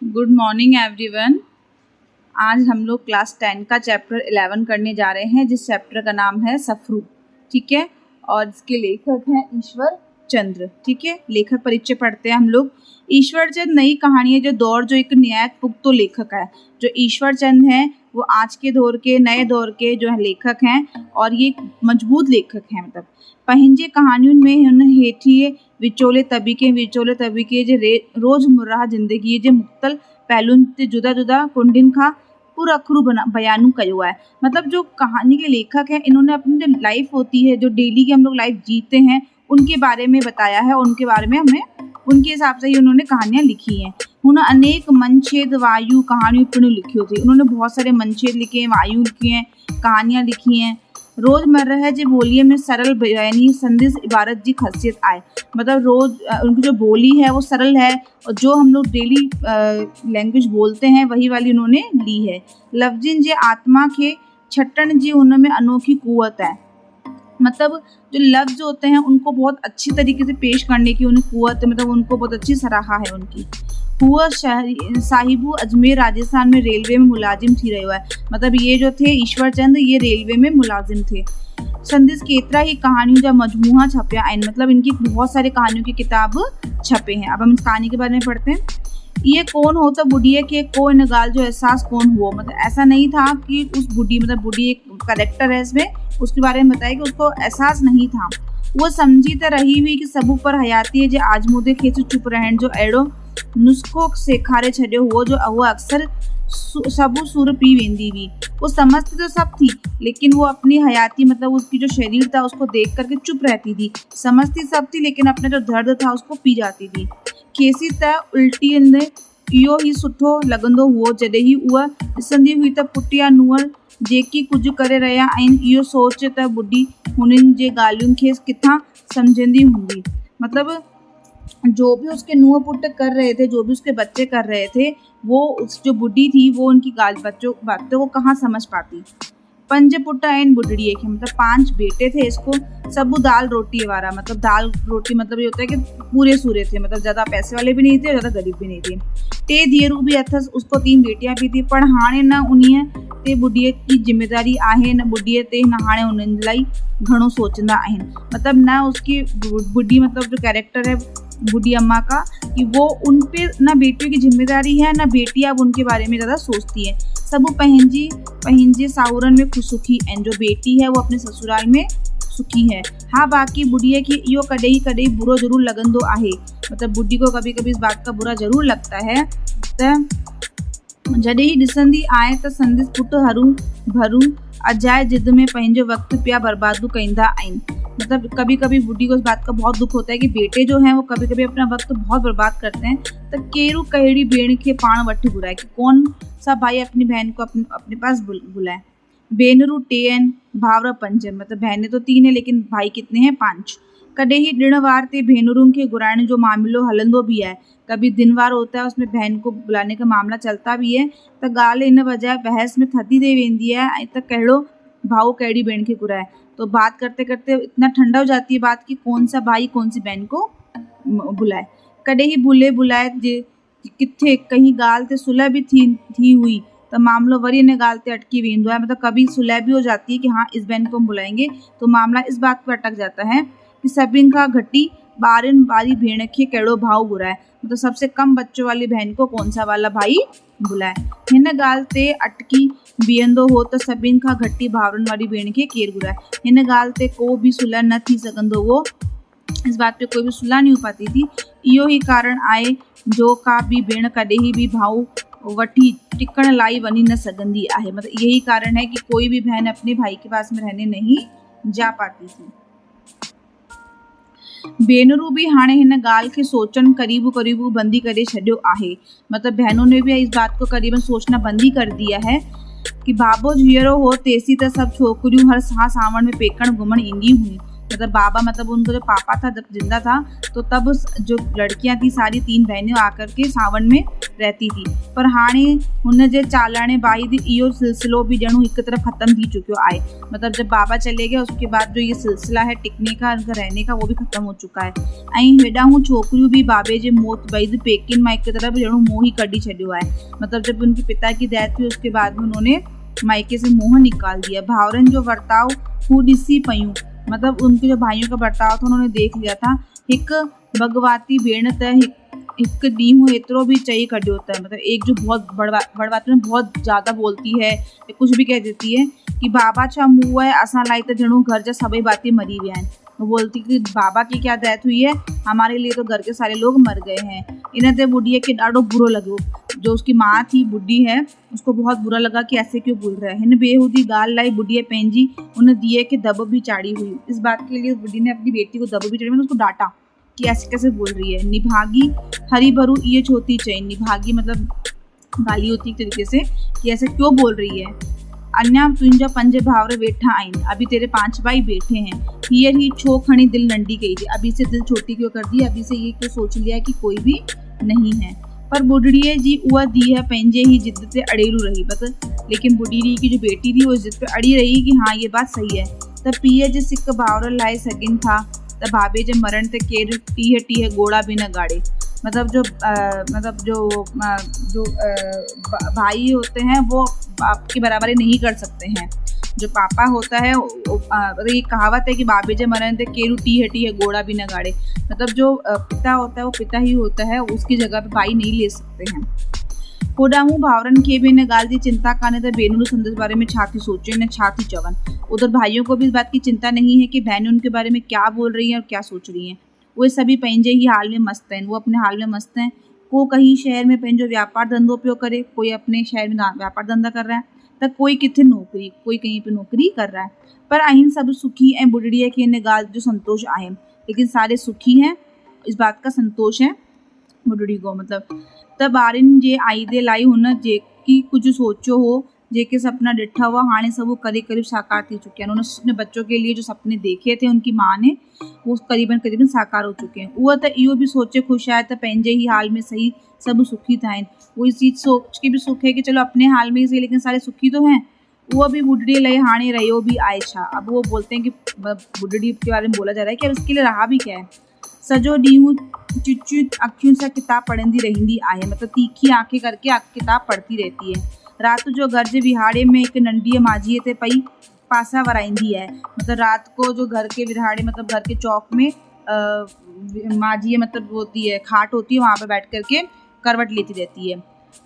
Good morning everyone. आज हम लोग क्लास 10 का चैप्टर 11 करने जा रहे हैं, जिस चैप्टर का नाम है सफरू। ठीक है, और इसके लेखक हैं ईश्वर चंद्र। ठीक है, लेखक परिचय पढ़ते हैं हम लोग। ईश्वर चंद्र नई कहानी है जो एक न्याय पुख्तो लेखक है। जो ईश्वर चंद्र हैं वो आज के दौर के नए दौर के जो है लेखक हैं, और ये मजबूत लेखक हैं। मतलब पंहिंजे कहानियों में हुन हेठिए विचोले तबीके जे रोज़मर्रा ज़िंदगी जे मुख़्तल पहलुनि ते जुदा जुदा कुंडिन खां पुरअखरू बयानू कयो है। मतलब जो कहानी के लेखक हैं, इन्होंने अपनी जो लाइफ होती है, जो डेली की हम लोग लाइफ जीते हैं, उनके बारे में बताया है। उनके बारे में हमें उनके हिसाब से ही उन्होंने कहानियाँ लिखी हैं। उन्होंने अनेक मनछेद वायु कहानियों पर लिखी होती है। उन्होंने बहुत सारे मनछेद लिखे हैं, वायु लिखी हैं, कहानियाँ लिखी हैं। रोज़मर्रा जे बोलीअ में सरल बयानी संदेश इबारत जी ख़ासियत आहे। मतलब रोज़ उनकी जो बोली है वो सरल है, और जो हम लोग डेली लैंग्वेज बोलते हैं वही वाली उन्होंने ली है। लफ्ज़िन जे आत्मा के छटण जी उनमें अनोखी कुव्वत है। मतलब जो लफ्ज़ होते हैं उनको बहुत अच्छी तरीके से पेश करने की उन्हें कुव्वत, मतलब उनको बहुत अच्छी सराहा है उनकी। हुआ साहिबू अजमेर राजस्थान में रेलवे में मुलाजिम थी रहियो है। मतलब ये जो थे ईश्वर चंद्र, ये रेलवे में मुलाजिम थे। संदेश केतरा ही कहानियों जा मजमूआ छपिया आहिनि। मतलब इनकी बहुत सारे कहानियों की किताब छपे हैं। अब हम इस कहानी के बारे में पढ़ते हैं। ये कौन हो तो बुढ़िया के को इन गाल जो एहसास कौन हुआ। मतलब ऐसा नहीं था कि उस बुढ़ी, मतलब बुढ़ी एक कैरेक्टर है इसमें, उसके बारे में बताया कि उसको एहसास नहीं था। वो समझी तो रही हुई कि सबू पर हयाती है जे आजमूदे खेच चुप रहन जो अड़ो नुस्खो सेखारे छॾियो हुओ जो उहा अक्सर सबू सुर पी वेंदी हुई। वो समझती तो सब थी, लेकिन वो अपनी हयाती, मतलब उसकी जो शरीर था उसको देख करके चुप रहती थी। समझती सब थी, लेकिन अपना जो दर्द था उसको पी जाती थी। खेसी त उल्टी ने इहो ही सुठो लॻंदो हुओ जॾहिं ही उहा ॾिसंदी हुई त पुठियां नुंहुं जेकी कुझु करे रहिया आहिनि, इहो सोच त बुढ़ी हुननि जे ॻाल्हियुनि खे किथां सम्झंदी हूंदी। मतलब जो भी उसके नुंहुं पुट कर रहे थे, जो भी उसके बच्चे कर रहे थे, वो उस जो बुढ़ी थी वो उनकी बातों को कहाँ समझ पाती। पंज पुट आहिनि बुढ़ड़ीअ खे, मतलब 5 बेटे थे इसको। सब दाल रोटी वारा, मतलब दाल रोटी मतलब ये होता है कि पूरे सूरे थे, मतलब ज़्यादा पैसे वाले भी नहीं थे, ज़्यादा गरीब भी नहीं थे। टे धीअरूं भी अथसि, उसको 3 बेटियां भी थी। पर हाणे न उन्हीअ ते बुढ़ीअ की जिम्मेदारी आहे, न बुढ़ीअ ते न हाणे उन्हनि लाइ घणो सोचंदा आहिनि। मतलब न उसकी बुढ़ी, मतलब जो कैरेक्टर है बुढ़ी अम्मा का, कि वो उन पे न बेटियों की जिम्मेदारी है, न बेटियां अब उनके बारे में ज़्यादा सोचती है। सब पंहिंजे साहुरन में खुश सुखी ऐं जो बेटी है वो अपने ससुराल में सुखी है। हाँ, बाकी बुढ़िया की इहो कॾहिं बुरो ज़रूर लगंदो आहे। मतलब बुढ़ी को कभी कभी इस बात का बुरा ज़रूर लगता है। त जॾहिं ही ॾिसंदी आहे त संदसि पुट हरू भरू अजाए जिद में पंहिंजो वक़्तु पिया बर्बादू कंदा आहिनि। मतलब कभी कभी बुढ़ी को इस बात का बहुत दुख होता है कि बेटे जो हैं वो कभी कभी अपना वक्त बहुत बर्बाद करते हैं। तो केरू कहिड़ी भेण के पाण वठी घुराए, कि कौन सा भाई अपनी बहन को अपने पास बुलाए। भेनरू 2 आहिनि, भावर 5। मतलब बहनें तो 3 है, लेकिन भाई कितने हैं? 5। कॾहिं ही ॾिण वार ते भेनरुनि खे घुराइण जो मामलो हलंदो भी है। कभी दिन वार होता है, उसमें बहन को बुलाने का मामला चलता भी है। तो ॻाल्हि इन बजाय बहस में थदी थी वेंदी है, ऐं त कहिड़ो भाऊ कहिड़ी भेण खे घुराए। तो बात करते करते इतना ठंडा हो जाती है बात कि कौन सा भाई कौन सी बहन को बुलाए। कॾहिं ही बुलाए जे किथे कहीं ॻाल्हि ते सुलह भी थी हुई तो मामलो वरी इन ॻाल्हि ते अटकी वेंदो है। मतलब कभी सुलह भी हो जाती है कि हाँ इस बहन को हम बुलाएंगे, तो मामला इस बात पर अटक जाता है कि सभिनि खां घटी ॿारनि वारी भेण खे कहिड़ो भाऊ घुराए। मतलब सबसे कम बच्चों वाली बहन को कौन सा वाला भाई बुलाए। हिन ॻाल्हि ते अटकी बीहंदो हो त सभिनि खां घटी भाउरनि वारी भेण खे केरु घुराए। हिन ॻाल्हि ते को भी सुलह न थी सघंदो हो। इस बात पे कोई भी सुलह नहीं हो पाती थी। इहो ही कारण आहे जो का भी भेण कॾहिं भी भाऊ वठी टिकण लाइ वञी न सघंदी आहे। मतलब यही कारण है कि कोई भी बहन अपने भाई के पास में रहने नहीं जा पाती थी। भेनरूं भी हाणे हिन ॻाल्हि खे सोचणु क़रीबू बंदी करे छॾियो आहे। मतलब बहनों ने भी इस बात को करीबन सोचना बंदी कर दिया है कि बाबो जीअरो हो तेसी त सब छोकरियों हर सावन में पेकण घुमण ईंदी हुई। मतलब बाबा, मतलब उनका जो पापा था जब जिंदा था, तो तब जो लड़कियां थी सारी 3 बहनें आकर के सावन में रहती थी। पर हाणे हुन जे चालाणे बैदि इहो सिलसिलो भी ॼणु हिक तरफ़ ख़त्म थी चुकियो आहे। मतलब जब बाबा चले गए उसके बाद जो ये सिलसिला है टिकने का, उनका रहने का, वो भी ख़त्म हो चुका है। ऐं हेॾांहूं छोकिरियूं भी बाबे जे मौत बैदि पेकिन मां हिक तरफ़ ॼणु मोह ही कढी छॾियो आहे। मतलब जब उनके पिता की डेथ हुई उसके बाद में उन्होंने मायके से मोह निकाल दिया। भाउरनि जो वर्ताव हू ॾिसी पयूं, मतलब उनके जो भाइयों का बर्ताव था उन्होंने देख लिया था। हिक भगवाती भेण त हिक ॾींहुं एतिरो भी चई कढियो त, मतलब एक जो बहुत बड़वाती में बहुत ज़्यादा बोलती है, कुछ भी कह देती है कि बाबा छा मुँह है, असां लाइ त ॼणु घर जा सभई भाती मरी विया आहिनि। वो बोलती कि बाबा की क्या डेथ हुई है, हमारे लिए तो घर के सारे लोग मर गए हैं। इन ते बुढ़िया खे ॾाढो बुरो लॻो, जो उसकी माँ थी बुढ़ी है उसको बहुत बुरा लगा कि ऐसे क्यों बोल रहा है। हिन बेहूदी ॻाल्हि लाइ बुढ़िया पंहिंजी उन धीअ खे दॿ भी चाढ़ी हुई। इस बात के लिए बुढ़ी ने अपनी बेटी को दॿ भी चाढ़ी, मैंने उसको डांटा कि ऐसे कैसे बोल रही है। निभागी हरी भरू ये छोती चई, निभागी मतलब गाली होती एक तरीके से कि ऐसे क्यों बोल रही है। अन्या तुंहिंजा 5 भावर वेठा आहिनि, अभी तेरे 5 भाई बैठे हैं। हींअर ही छो खणी दिल नंढी कई थी, अभी से दिल छोटी क्यों कर दी, अभी से ये क्यों सोच लिया कि कोई भी नहीं है। पर बुढ़ड़ीअ जी उहा धीअ पंहिंजे ही जिद ते अड़ेरू रही। लेकिन बुढ़ी की जो बेटी थी वो जिद पे अड़ी रही कि हाँ ये बात सही है। त पीअ जे सिक भावर लाइ सघनि था त बाबे जे मरण ते केरु टीह गोड़ा भी न गाड़े। मतलब जो भाई होते हैं वो बाप की बराबरी नहीं कर सकते हैं। जो पापा होता है ये कहावत है कि बाबे जे मरण ते केरू टीह गोड़ा भी न गाड़े। मतलब जो पिता होता है वो पिता ही होता है, उसकी जगह पे भाई नहीं ले सकते हैं। होॾांहूं भाउरनि खे भी इन ॻाल्हि जी चिंता कान्हे त भेनरूं संदसि बारे में छा थी सोचें न छा थी चवनि। उधर भाइयों को भी इस बात की चिंता नहीं है कि बहनें उनके बारे में क्या बोल रही हैं और क्या सोच रही हैं। वो सभी पंहिंजे ही हाल में मस्त हैं, वो अपने हाल में मस्त हैं। को कहीं शहर में पंहिंजो व्यापार धंधो पियो करे, कोई अपने शहर में व्यापार धंधा कर रहा है, त कोई किथे नौकरी, कोई कहीं पे नौकरी कर रहा है। पर आहिनि सभु सुखी ऐं बुढ़ड़ीअ खे इन ॻाल्हि जो संतोष आहे। लेकिन सारे सुखी हैं, इस बात का संतोष है बुढ़ड़ी को। मतलब त ॿारनि जे आईदे लाइ हुन जेकी कुछ सोचियो हो, जेके सपना ॾिठा हुआ, हाणे सब वो करीब साकार थी चुके हैं। उन्होंने अपने बच्चों के लिए जो सपने देखे थे उनकी माँ ने, वो करीबन साकार हो चुके हैं। उहा त इहो भी सोचे खुश आहे त पंहिंजे ही हाल में सही सब सुखी था आहिनि। वो इस चीज़ सोच के भी सुख है कि चलो अपने हाल में ही सही लेकिन सारे सुखी तो हैं। उहा भी बुढ़ड़ी लाइ हाणे रहियो भी आहे छा। अब वो बोलते हैं कि बुढ़ड़ी के बारे में बोला जा रहा है कि अब इसके लिए रहा भी क्या है। सॼो ॾींहुं चिची अखियुनि सां किताब पढ़ंदी रहंदी आहे, मतलब तीखी आंखें करके किताब पढ़ती रहती है। रात जो घर जे विहाड़े में एक नंढी माजीअ ते पई पासा वराईंदी है। मतलब रात को जो घर के विहाड़े मतलब घर के चौक में माजी मतलब होती है, खाट होती है, वहाँ पे बैठ करके करवट लेती रहती है।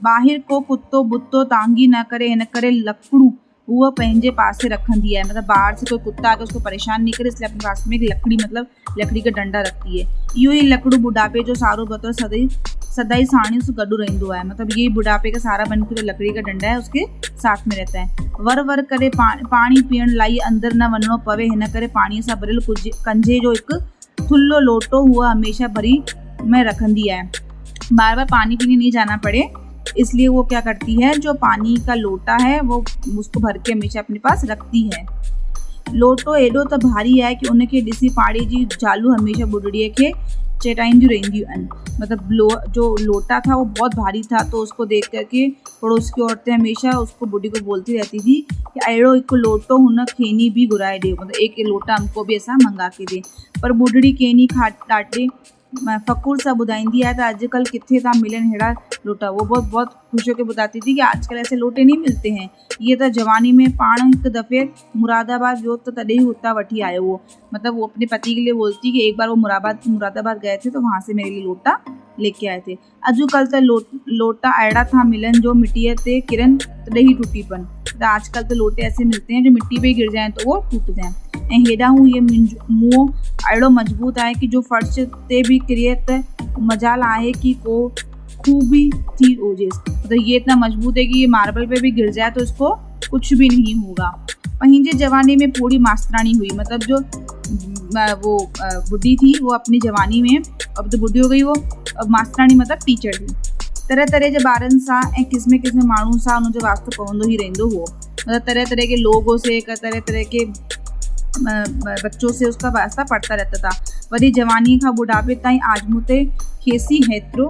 बाहिर को कुत्तो बुत्तो तांगी न करे, हिन करे लकड़ू वो पंहिंजे पासे रखंदी है। मतलब बाहर से कोई कुत्ता आकर उसको परेशान नहीं करे, इसलिए अपने पास में एक लकड़ी मतलब लकड़ी का डंडा रखती है। इहो ही लकड़ू बुढ़ापे जो सारो बतौर सदाई साणियों से गॾु रहंदो है। मतलब ये बुढ़ापे का सारा बन के जो लकड़ी का डंडा है उसके साथ में रहता है। वर करे पानी पीअण लाइ अंदर न वञणो पवे, हिन करे पाणीअ सां भरियल कंझे जो एक थुल्लो लोटो हुआ हमेशा भरी में रखंदी है। बार बार पानी पीने नहीं जाना पड़े, इसलिए वो क्या करती है, जो पानी का लोटा है वो उसको भर के हमेशा अपने पास रखती है। लोटो एॾो त भारी है कि उनखे ॾिसी पाड़े जी ज़ालूं हमेशा बुढ़ड़ीअ खे चटाईंदियूं रहंदियूं आहिनि। मतलब जो लोटा था वो बहुत भारी था, तो उसको देख करके पड़ोस की औरतें हमेशा उसको बुढ़ी को बोलती रहती थी कि अहिड़ो हिकु लोटो हुन खेनी भी घुराए ॾे, मतलब एक लोटा हमको भी ऐसा मंगा के दे। पर बुढ़ड़ी केनी ॾाढे फ़क़ुर सां ॿुधाईंदी आहे त अॼुकल्ह किथे था मिलनि अहिड़ा लोटा। वो बहुत खुश होकर बताती थी कि आजकल ऐसे लोटे नहीं मिलते हैं, ये तो जवानी में पाण हिकु दफ़े मुरादाबाद वियो तो तॾहिं ही हुतां वठी आयो वो। मतलब वो अपने पति के लिए बोलती कि एक बार वो मुरादाबाद गए थे तो वहाँ से मेरे लिए लोटा लेके आए थे। अॼुकल्ह त लोटा अहिड़ा था मिलनि जो मिट्टीअ ते किरनि तॾहिं ही टूटी पन। तो आजकल तो लोटे ऐसे मिलते हैं जो मिट्टी पे गिर जाएं तो वो टूट जाएं। ऐं हेॾांहूं ये मुंहुं अहिड़ो मजबूत आहे कि जो फर्श ते भी किरे त मजाल आहे कि को खूबी थी हुजेसि। मतलब ये इतना मजबूत है कि ये मार्बल पे भी गिर जाए तो इसको कुछ भी नहीं होगा। पंहिंजे जवानी में पूरी मास्तरानी हुई। मतलब जो वो बुढ़ी थी वो अपनी जवानी में, अब तो बुढ़ी हो गई वो, अब मास्तरानी मतलब टीचर थी। तरह तरह जे ॿारनि सां ऐं क़िस्म माण्हुनि सां उनजो वास्तो पवंदो ही रहंदो हो। मतलब तरह तरह के लोगों से, तरह तरह के बच्चों से उसका वास्ता पड़ता रहता था। वरी जवानी खां बुढ़ापे ताईं आजमूते खेसी हेतिरो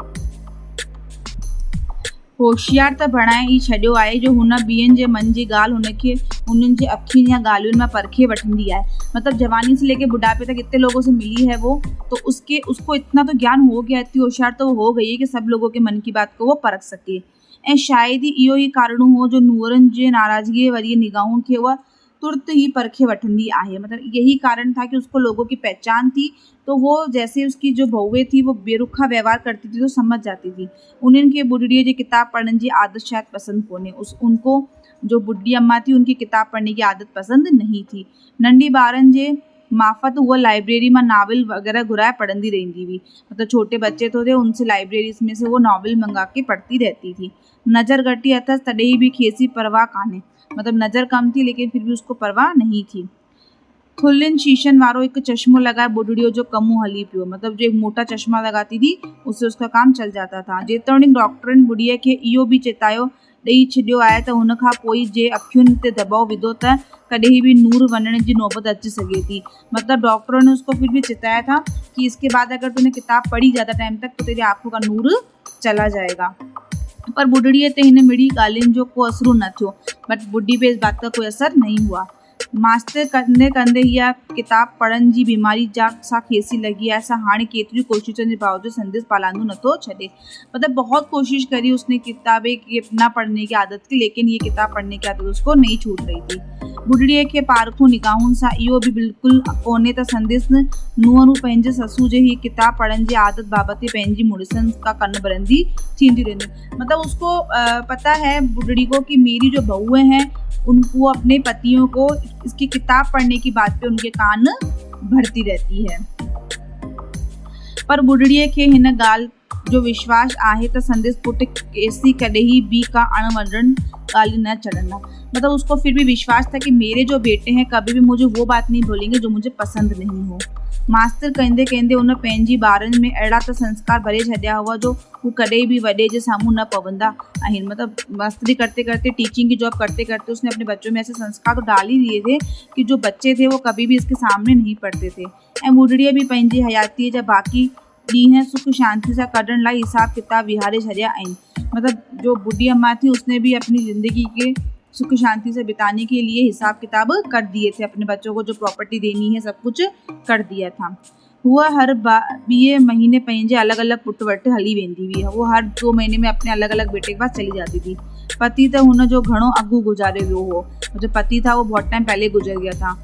होशियार त बणाए ई छॾियो आहे जो हुन ॿियनि जे मन जी ॻाल्हि हुनखे उन्हनि जे अखियुनि या ॻाल्हियुनि मां परखे वठंदी आहे। मतलब जवानी से लेके बुढ़ापे तक इतने लोगों से मिली है वो, तो उसको इतना तो ज्ञान हो गया, इतनी होशियार तो वो हो गई है कि सब लोगों के मन की बात को वो परख सके। ऐं शायदि इहो ई कारण हो जो नूरनि जे नाराज़गीअ वारी निगाहों खे उहा तुरंत ही परखे वठंदी आहे। मतलब यही कारण था कि उसको लोगों की पहचान थी, तो वो जैसे उसकी जो बहुएं थी वो बेरुखा व्यवहार करती थी तो समझ जाती थी। उन्हनि खे बुढ़ड़ीअ जी किताब पढ़ण जी आदत शायद पसंद कोन्हे। उनको जो बुढ़ी अम्मा थी उनकी किताब पढ़ने की आदत पसंद नहीं थी। नंढी ॿारनि जे माफ़त उहा लाइब्रेरी में नावल वग़ैरह घुराए पढ़ंदी रहंदी हुई। मतलब छोटे बच्चे तो थे, उनसे लाइब्रेरी में से वो नावल मंगा के पढ़ती रहती थी। नज़र घटी अथसि तॾहिं बि खेसी परवाह कान्हे। मतलब नज़र कम थी लेकिन फिर भी उसको परवाह नहीं थी। थुल्हनि शीशनि वारो हिकु चश्मो लगाए बुढ़ड़ियों जो कमु हली पियो। मतलब जो एक मोटा चश्मा लगाती थी उससे उसका काम चल जाता था। जेतोणीकि डॉक्टरनि बुढ़ीअ खे इहो बि चेतायो ॾेई छॾियो आहे त हुन खां पोइ जे अखियुनि ते दबाव विधो त कॾहिं भी नूर वञण जी नौबत अची सके थी। मतलब डॉक्टरों ने उसको फिर भी चेताया था कि इसके बाद अगर तूने किताब पढ़ी ज़्यादा टाइम तक तो तेरी आंखों का नूर चला जाएगा। पर बुढ़ड़ीअ ते हिन मिड़ी ॻाल्हियुनि जो को असरु न थियो। बट बुढ़ी पे इस बात का कोई असर नहीं हुआ। मास्तर कंदे कंदे इहा किताब पढ़ण जी बीमारी सां खेसी लगी आहे। असां हाणे केतिरियूं कोशिशुनि जे बावजूद संदेश पालांदू नथो छॾे। मतलब बहुत कोशिश करी उसने किताबें न पढ़ने की आदत की, लेकिन ये किताब पढ़ने की आदत उसको नहीं छूट रही थी। बुढ़ड़ीअ खे पारखूं निगाहुनि सां इहो बि बिल्कुलु कोन्हे त संदेश नुंहंरूं पंहिंजे ससु जे ही किताब पढ़ण जी आदत बाबति पंहिंजी मुड़िसनि का कन भरंदी थींदी रहंदी। मतलब उसको पता है बुढ़ड़ी को कि मेरी जो बहुएं हैं वो अपने पतियों को इसकी किताब पढ़ने की बात पे उनके कान भरती रहती है। पर बुढ़ड़ीअ खे हिन ॻाल्हि जो विश्वास आहे त संदेश पुट केसी कॾहिं भी का अणवणनि ॻाल्हि न चढ़ंदा। मतलब उसको फिर भी विश्वास था कि मेरे जो बेटे हैं कभी भी मुझे वो बात नहीं बोलेंगे जो मुझे पसंद नहीं हो। मास्तर कंदे कंदे उन पंहिंजी ॿारनि में अहिड़ा त संस्कार भरे छॾिया हुआ जो हू कॾहिं भी वॾे जे साम्हूं न पवंदा आहिनि। मतलब मास्तरी करते करते, टीचिंग की जॉब करते करते उसने अपने बच्चों में ऐसे संस्कार तो डाल ही दिए थे कि जो बच्चे थे वो कभी भी इसके सामने नहीं पढ़ते थे। ऐं बुढ़ड़ीअ बि पंहिंजी हयातीअ जा बाक़ी ॾींहं सुख शांति सां कढण लाइ हिसाब किताब विहारे छॾिया आहिनि। मतलब जो बुढ़ी अम्मा थी उसने भी अपनी ज़िंदगी के सुख शांति से बिताने के लिए हिसाब किताब कर दिए थे। अपने बच्चों को जो प्रॉपर्टी देनी है सब कुछ कर दिया था। हुआ हर ॿिए महीने पंहिंजे अलॻि अलॻि पुट वटि हली वेंदी हुई। वो हर 2 महीने में अपने अलॻि अलॻि बेटे के पास चली जाती थी। पति त हुन जो घणो अॻु गुज़ारे वियो हो। जो पति था वो बहुत टाइम पहले गुजर गया था।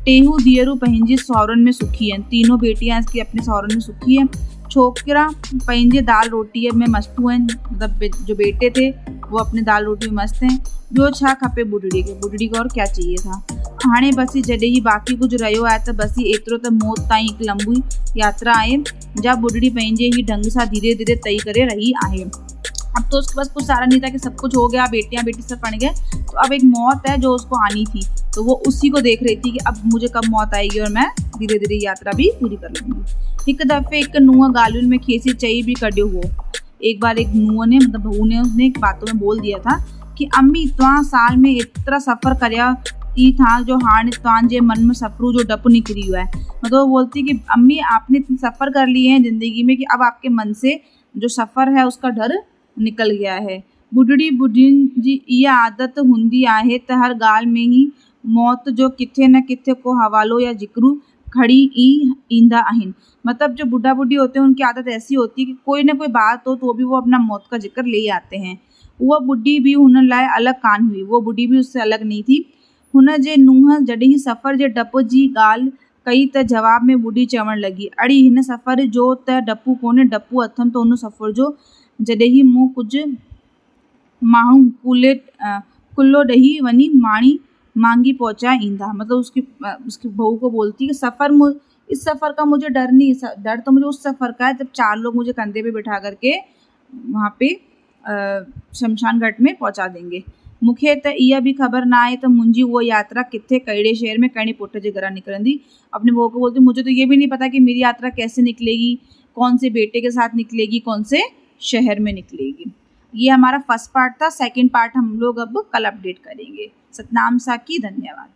टेहू धीअरूं पंहिंजे सहुरनि में सुखी आहिनि। तीनों बेटियां इसकी अपने सहुरनि में सुखी हैं। छोकिरा पंहिंजे दाल रोटीअ में मस्तू आहिनि। मतलब जो बेटे थे वो अपने दाल रोटी में मस्त हैं। ॿियो छा खपे बुढ़ड़ी को और क्या चाहिए था। हाणे बसी जॾहिं ही बाक़ी कुझु रहियो आहे त बसी एतिरो त मौत ताईं हिकु लंबी यात्रा आहे जा बुढ़ड़ी पंहिंजे ही ढंग सां धीरे धीरे तय करे रही आहे। अब तो उसके पास कुछ सारा नहीं था कि सब कुछ हो गया, बेटियां बेटी सब पढ़ गए, तो अब एक मौत है जो उसको आनी थी। तो वो उसी को देख रही थी कि अब मुझे कब मौत आएगी और मैं धीरे धीरे यात्रा भी पूरी कर लूँगी। हिकु दफ़े हिकु नुंहुं ॻाल्हियुनि में खेसी चई भी कढियो हो। एक बार एक नुंहुं ने मतलब बहू ने उसने एक बातों में बोल दिया था कि अम्मी तव्हां साल में एतिरा सफ़र करिया ई था जो हाणे तव्हांजे मन में सफ़रू जो डपु निकिरी वियो आहे। मतलब वो बोलती कि अम्मी आपने इतनी सफ़र कर लिए हैं ज़िंदगी में कि अब आपके मन से जो सफ़र है उसका डर निकल गया है। बुढ़ियुनि जी इहा आदत हूंदी आहे त हर ॻाल्हि में ही मौत जो किथे न किथे को हवालो या जिक्रू खड़ी ईंदा आहिनि। मतलब जो बुढ़ा बुढ़ी होते हैं उनकी आदत ऐसी होती है कि कोई ना कोई बात हो तो भी वो अपना मौत का जिक्र ले आते हैं। उहा बुढ़ी भी हुन लाइ अलॻि कान हुई। वो बुढ़ी भी उससे अलॻि नहीं थी। हुन जे नुंहुं जॾहिं सफ़र जे डप जी ॻाल्हि कई त जवाब में बुढ़ी चवणु लॻी, अड़ी हिन सफ़र जो त डपु कोन्हे, डपु अथमि त हुन सफ़र जो जॾहिं मूं कुझु माण्हू कुल्लो ॾेई वञी माणी मांगी पहुंचाए ईंदा। मतलब उसकी बहू को बोलती कि इस सफ़र का मुझे डर नहीं, डर तो मुझे उस सफ़र का है जब 4 लोग मुझे कंधे पे बिठा करके वहाँ पे शमशान घाट में पहुंचा देंगे। मूंखे त इहा भी ख़बर ना आहे त मुंहिंजी उहा यात्रा किथे कहिड़े शहर में कहिड़े पुट जे घरां निकिरंदी। अपने बहू को बोलती मुझे तो ये भी नहीं पता कि मेरी यात्रा कैसे निकलेगी, कौन से बेटे के साथ निकलेगी, कौन से शहर में निकलेगी। ये हमारा फर्स्ट पार्ट था। सेकंड पार्ट हम लोग अब कल अपडेट करेंगे। सतनाम साकी, धन्यवाद।